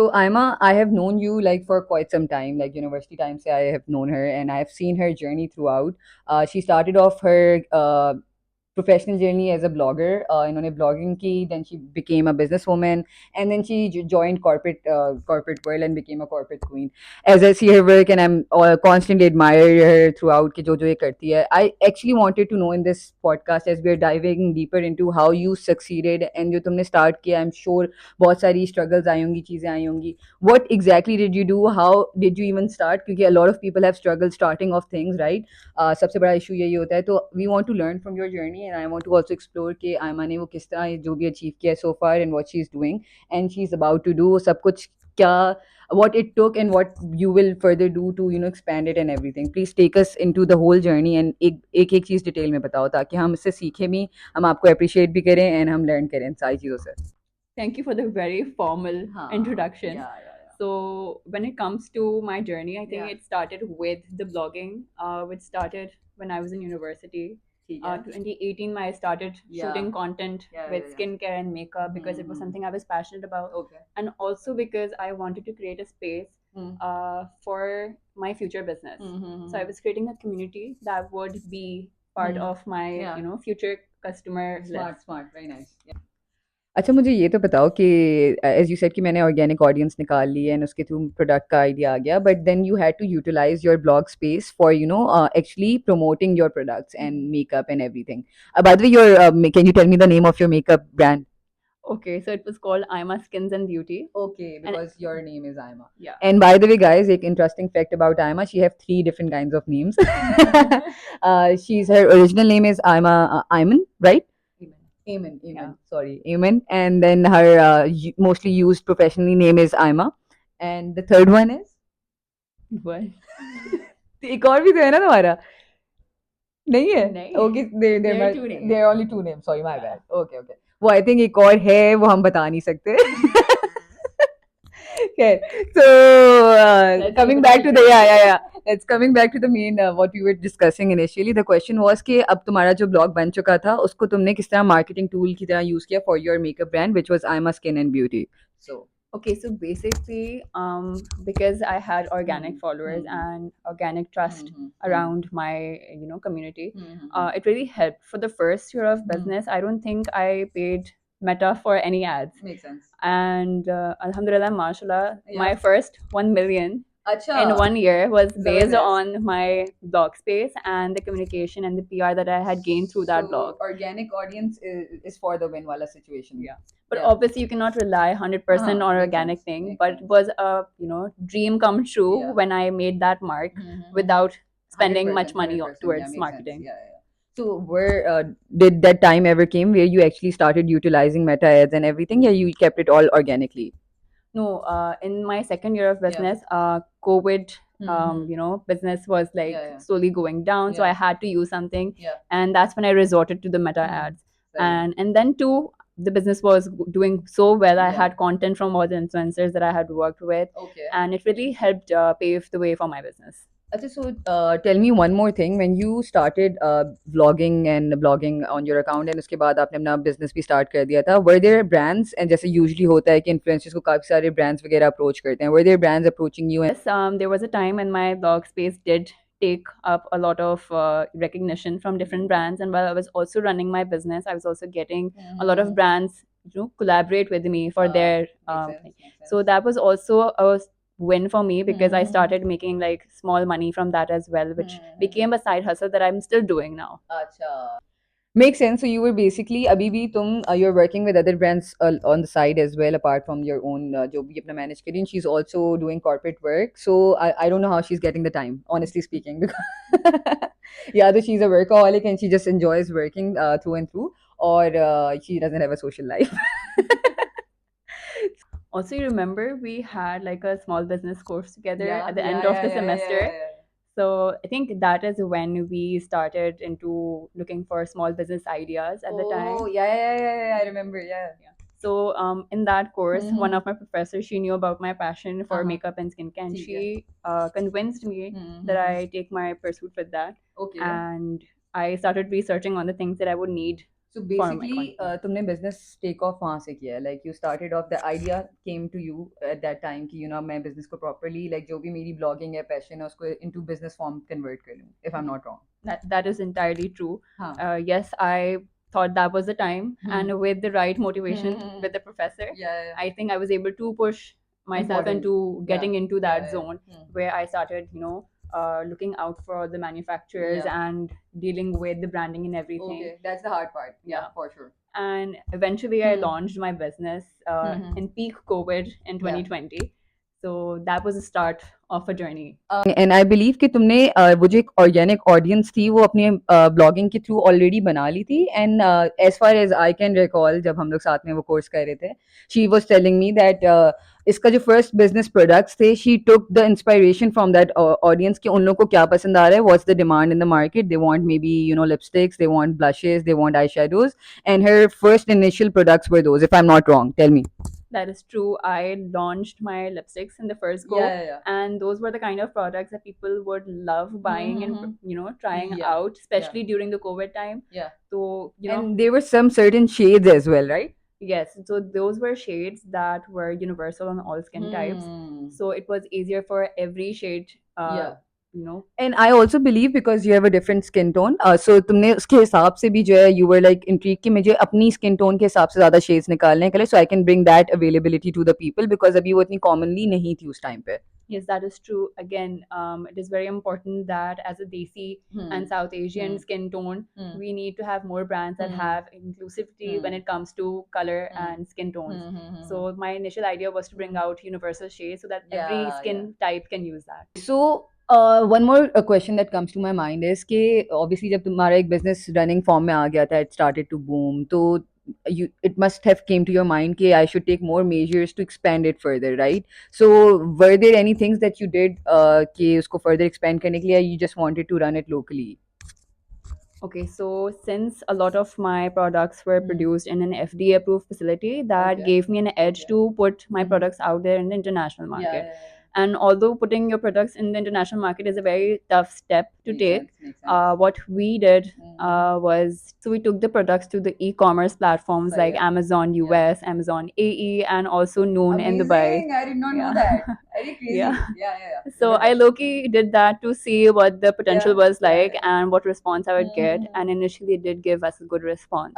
So Ima, I have known you like for quite some time, like university times. I have known her, and I have seen her journey throughout. She started off her professional journey as a blogger. इन्होंने blogging की, then she became a businesswoman, and then she joined corporate world and became a corporate queen. As I see her work, and I'm constantly admire her throughout कि जो ये करती है. I actually wanted to know in this podcast as we are diving deeper into how you succeeded and जो तुमने start किया. I'm sure बहुत सारी struggles आई होंगी, चीज़ें आई होंगी. What exactly did you do? How did you even start? क्योंकि a lot of people have struggled starting off things, right? सबसे बड़ा इशू यही होता है. तो we want to learn from your journey and I want to also explore कि आयमा ने वो किस तरह जो भी अचीव किया so far and what she is doing and she is about to do वो सब कुछ क्या what it took and what you will further do to expand it and everything. Please take us into the whole journey and एक चीज़ detail में बताओ ताकि हम इससे सीखें भी, हम आपको अप्रिशिएट भी करें एंड हम लर्न करें सारी चीज़ों से. Thank you for the very formal हाँ. introduction. Yeah. So, when it comes to my journey, I think Yeah. it started with the blogging, which started when I was in university. ठीक है. 2018, I started Yeah. shooting content with Yeah. skincare and makeup because it was something I was passionate about, Okay. and also because I wanted to create a space for my future business. So I was creating a community that would be part of my Yeah. future customer list. Smart, very nice. अच्छा मुझे ये तो बताओ कि as you said कि मैंने organic audience निकाल ली है एंड उसके थ्रू प्रोडक्ट का आइडिया आ गया but then you had to utilise your blog space for actually promoting your products and makeup and everything. By the way your can you tell me the name of your makeup brand? Okay, so it was called Ima Skins and Beauty. Okay, And because your name is Ima. yeah. And by the way, guys, एक interesting fact about Ima, she have three different kinds of names. Her original name is Ima Iman, right? Amen. Yeah. Sorry, Amen. And then her mostly used professionally name is Ima. And the third one is What? एक और भी तो है ना तुम्हारा? नहीं है? नहीं. Okay, There are two names. there are only two names. Sorry, my bad. Okay. वो I think एक और है वो हम बता नहीं सकते. Okay, so coming back to the yeah. It's coming back to the main what we were discussing initially. The question was कि अब तुम्हारा जो blog बन चुका था उसको तुमने किस तरह marketing tool की तरह use किया for your makeup brand which was Ima Skin and Beauty. So Okay, so basically, because I had organic followers and organic trust around my community, it really helped. For the first year of business, I don't think I paid Meta for any ads. makes sense. And Alhamdulillah, mashallah, Yeah. my first 1 million अच्छा. in 1 year was based Zabardast. on my blog space and the communication and the PR that I had gained through that blog. Organic audience is for the win wala situation. Yeah. But Yeah. obviously, you cannot rely 100% on makes organic sense, thing. makes But sense. it was a dream come true Yeah. when I made that mark without spending much money 100%, towards yeah, makes marketing. sense. Yeah. So where did that time ever came where you actually started utilizing meta ads and everything? Yeah, you kept it all organically. No, in my second year of business, COVID, business was like Yeah. slowly going down. So Yeah. I had to use something, Yeah. and that's when I resorted to the Meta ads. And then too, the business was doing so well. I Yeah. had content from all the influencers that I had worked with, Okay. and it really helped pave the way for my business. अच्छा, so tell me one more thing. When you started vlogging and blogging on your account and उसके बाद आपने अपना business भी start कर दिया था, were there brands and जैसे usually होता है कि influencers को काफी सारे brands वगैरह approach करते हैं, were there brands approaching you? Yes, there was a time when my blog space did take up a lot of recognition from different brands, and while I was also running my business, I was also getting a lot of brands collaborate with me for their thing. So that was also a win for me because I started making like small money from that as well, which became a side hustle that I'm still doing now. अच्छा. Makes sense. So you were basically अभी भी तुम you're working with other brands on the side as well apart from your own जो भी अपना manage करी. And she's also doing corporate work. So I don't know how she's getting the time, honestly speaking. Because yeah, so she's a workaholic and she just enjoys working through and through, or she doesn't have a social life. Also, you remember we had like a small business course together Yeah, at the yeah, end of yeah, the yeah, yeah, semester. yeah. So I think that is when we started into looking for small business ideas at the time. Oh, yeah, I remember, yeah. So in that course, one Mhm. of my professors, she knew about my passion for Uh-huh. makeup and skincare, and ठीक है. she convinced me that I take my pursuit with that. Okay. And I started researching on the things that I would need So for my basically, content. तुमने business take off वहाँ से किया है. Like you started off, the idea came to you at that time कि मैं business को properly, like जो भी मेरी blogging है passion है उसको into business form convert कर लूँ. If I'm not wrong. That is entirely true. हाँ. Yes, I thought that was the time, and with the right motivation Hmm. with the professor, Yeah. I think I was able to push myself Important. into Yeah. getting into that Yeah. zone Hmm. where I started, looking out for the manufacturers Yeah. and dealing with the branding and everything. Okay, that's the hard part. Yeah, Yeah. for sure. And eventually, I launched my business in peak COVID in Yeah. 2020. So that was the start of a journey. And I believe कि तुमने वो जो एक organic audience थी वो अपने blogging के through already बना ली थी and as far as I can recall जब हम लोग साथ में वो कोर्स कर रहे थे she was telling me that इसका जो फर्स्ट बिजनेस प्रोडक्ट्स थे she took the inspiration from that audience कि उन लोगों को क्या पसंद आ रहा है what's the demand in the market they want may be lipsticks they want blushes they want eye shadows and her first initial products were those if I am not wrong tell me That is true. I launched my lipsticks in the first go, and those were the kind of products that people would love buying and trying Yeah. out, especially during the COVID time. Yeah. So And there were some certain shades as well, right? yes, so those were shades that were universal on all skin types. So it was easier for every shade. Yeah. You know, And I also believe because you have a different skin tone, so तुमने उसके हिसाब से भी जो है you were like intrigued कि मुझे अपनी skin tone के हिसाब से ज़्यादा shades निकालने हैं के लिए so I can bring that availability to the people because अभी वो इतनी commonly नहीं थी उस time पे. yes, that is true. Again, it is very important that as a Desi and South Asian skin tone, we need to have more brands that have inclusivity when it comes to color and skin tones. So my initial idea was to bring out universal shades so that every skin type can use that. So one more question that comes to my mind is कि obviously जब तुम्हारा एक business running form में आ गया था it started to boom तो it must have came to your mind कि I should take more measures to expand it further, right? So were there any things that you did कि उसको further expand करने के लिए you just wanted to run it locally? Okay, so since a lot of my products were produced in an FDA approved facility, that gave me an edge to put my products out there in the international market. And although putting your products in the international market is a very tough step to take, what we did was so we took the products to the e-commerce platforms like Amazon US, Amazon AE, and also Noon in Dubai. I did not know that. Very crazy. Yeah. So I low-key did that to see what the potential was like and what response I would get, and initially it did give us a good response.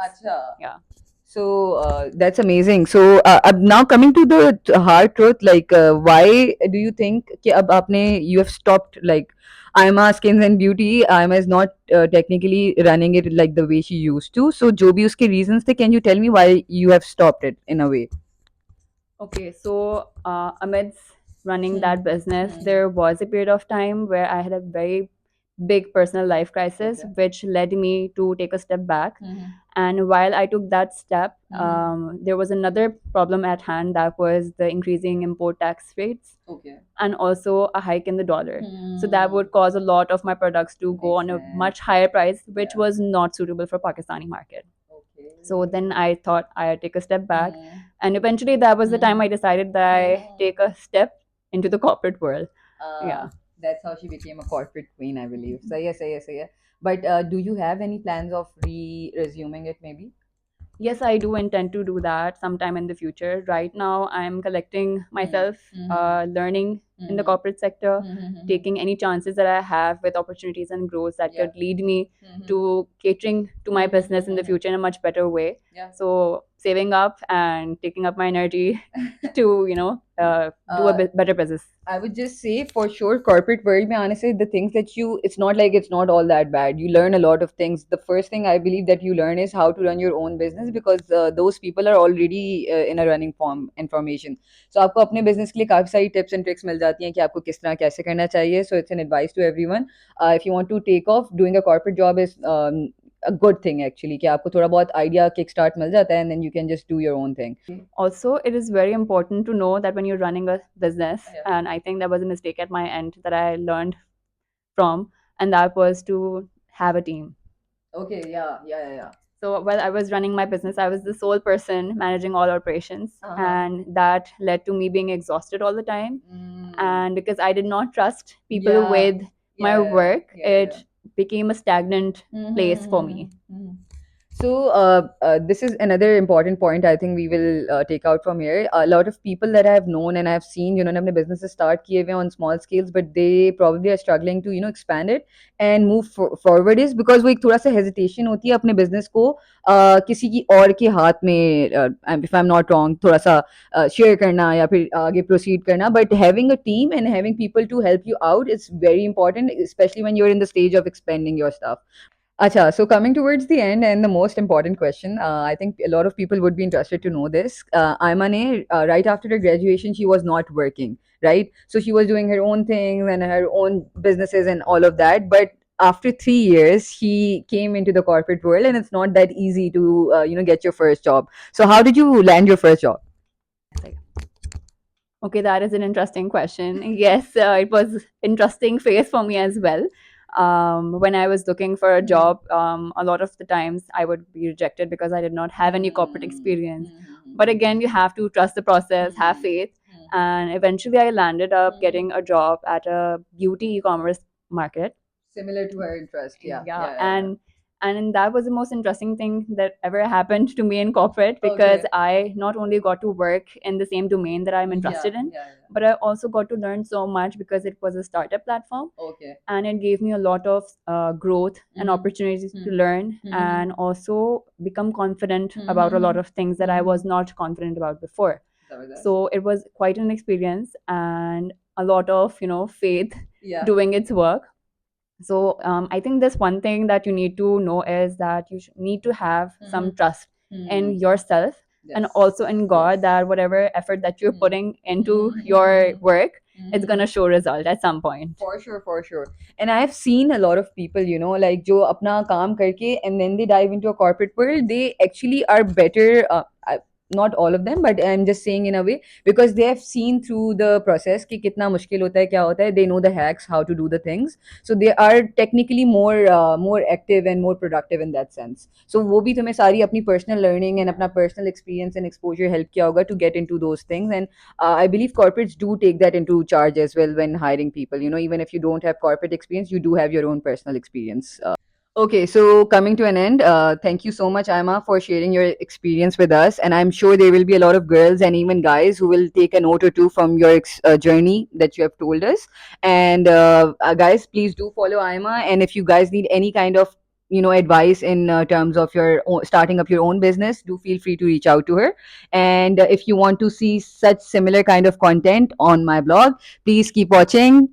Yeah. So that's amazing. So now coming to the hard truth, like why do you think कि अब आपने you have stopped like IMA Skins and Beauty, IMA is not technically running it like the way she used to. So जो भी उसके reasons थे, can you tell me why you have stopped it in a way? Okay, so amidst running that business, there was a period of time where I had a very big personal life crisis, which led me to take a step back. And while I took that step, there was another problem at hand that was the increasing import tax rates and also a hike in the dollar. So that would cause a lot of my products to go on a much higher price, which was not suitable for Pakistani market. So then I thought I'd take a step back. And eventually that was the time I decided that I take a step into the corporate world. Yeah. That's how she became a corporate queen, I believe. So yes. But do you have any plans of resuming it maybe? Yes, I do intend to do that sometime in the future. Right now, I'm collecting myself, learning in the corporate sector, taking any chances that I have with opportunities and growth that could lead me to catering to my business in the future in a much better way. So saving up and taking up my energy to do a better business. I would just say for sure corporate world mein honestly the things that it's not like it's not all that bad. You learn a lot of things. The first thing I believe that you learn is how to run your own business because those people are already in a running form information. So आपको अपने business के लिए काफी सारी tips and tricks मिल जाती हैं कि आपको किस तरह कैसे करना चाहिए. So it's an advice to everyone. If you want to take off, doing a corporate job is a good thing actually कि आपको थोड़ा बहुत idea kickstart मिल जाता है and then you can just do your own thing. Also, it is very important to know that when you're running a business, and I think that was a mistake at my end that I learned from, and that was to have a team. Okay, yeah. So while I was running my business, I was the sole person managing all operations, and that led to me being exhausted all the time. And because I did not trust people with my work, it became a stagnant place for me. So this is another important point I think we will take out from here. A lot of people that I have known and I have seen, अपने businesses start किए हुए on small scales, but they probably are struggling to expand it and move forward is because वो एक थोड़ा सा hesitation होती है अपने business को किसी की और के हाथ में if I'm not wrong थोड़ा सा share करना या फिर आगे proceed करना. But having a team and having people to help you out is very important, especially when you're in the stage of expanding your stuff. Acha, so coming towards the end and the most important question, I think a lot of people would be interested to know this. Aimane, right after her graduation, she was not working, right? So she was doing her own things and her own businesses and all of that. But after 3 years, she came into the corporate world, and it's not that easy to, get your first job. So how did you land your first job? Okay, that is an interesting question. Yes, it was interesting phase for me as well. When I was looking for a job, a lot of the times I would be rejected because I did not have any corporate experience. But again, you have to trust the process, have faith, and eventually I landed up getting a job at a beauty e-commerce market. Similar to her interest, yeah, Yeah, yeah, yeah, yeah. and that was the most interesting thing that ever happened to me in corporate, because Okay. I not only got to work in the same domain that I'm Yeah, interested in, yeah, yeah. but I also got to learn so much because it was a startup platform, Okay. and it gave me a lot of growth and opportunities to learn and also become confident about a lot of things that I was not confident about before. Zabardast. So it was quite an experience and a lot of faith Yeah. doing its work. So I think this one thing that you need to know is that you need to have some trust in yourself and Yes. also in God, that whatever effort that you're putting into your work, it's gonna show result at some point. For sure, for sure. And I've seen a lot of people, like जो अपना काम करके and then they dive into a corporate world, they actually are better. Not all of them, but I'm just saying in a way because they have seen through the process कि कितना मुश्किल होता है क्या होता है. They know the hacks, how to do the things. So they are technically more active and more productive in that sense. So वो भी तुम्हें सारी अपनी personal learning and अपना personal experience and exposure help किया होगा to get into those things. And I believe corporates do take that into charge as well when hiring people. Even if you don't have corporate experience, you do have your own personal experience. Okay, so coming to an end, thank you so much, Ima, for sharing your experience with us. And I'm sure there will be a lot of girls and even guys who will take a note or two from your journey that you have told us. And guys, please do follow Ima. And if you guys need any kind of advice in terms of starting up your own business, do feel free to reach out to her. And if you want to see such similar kind of content on my blog, please keep watching.